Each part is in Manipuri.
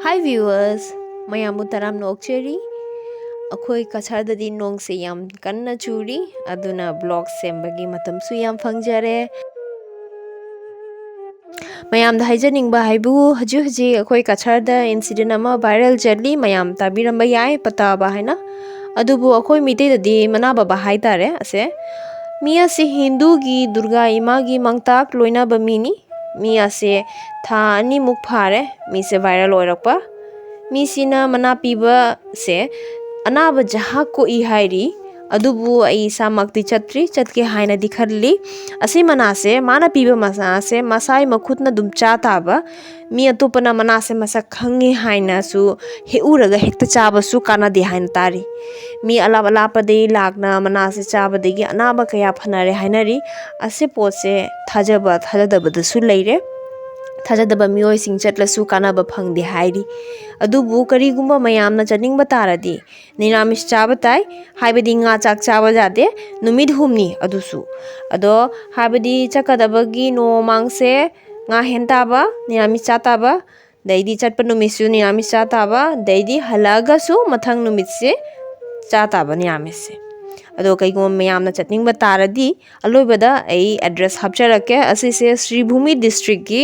Hi viewers, mayamu taram nokcheri. Akhoi kachardadi nong se yam kanna churi aduna blog sembagi matam su yam fangjare. Mayam da haijaningba haibu haju haji akhoi kacharda incident ama viral jali mayam tabiramba yai pata ba haina. Adubu akhoi mite dadi manaba ba haitare ase. Mia se Hindu gi Durga ima gi mangtak loina ba mini. Mia se tha ani muk phare mi se viral oirakpa. Misina mana piba se anaba jaha ko I hairi adubu ai samakti chatri chatke haina dikharli asi mana se mana piba masa se masai makhutna dum cha taba mi atopana mana se masa khangi haina su he uraga hekta chaba su kana de haina tari mi alaba lapa de lagna mana se chaba de gi anaba kaya phanare hainari ase pose thajadaba da su leire thajadaba mioi sing chatlasu kanaba phangde hairi adubu karigumba mayamna chaningba taradi niramis chaba tai haibadi nga chak chaba jade numid humni adusu ado haibadi chakadabagi no mangse nga hentaba niramis chataba daidi chatpa numisu niramis chataba daidi halaga su mathang numitse chataba niramis ado kaigum mayamna chatningba taradi aloibada ai address hapcharake asise Sri Bhumi district gi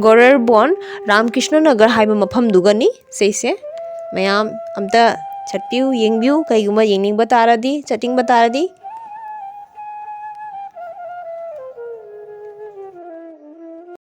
Gorarbon Ramkrishna Nagar haiba mafam dugani seise mayam amta chatpiu yengbiu kaiguma yengning ba taradi chatting ba taradi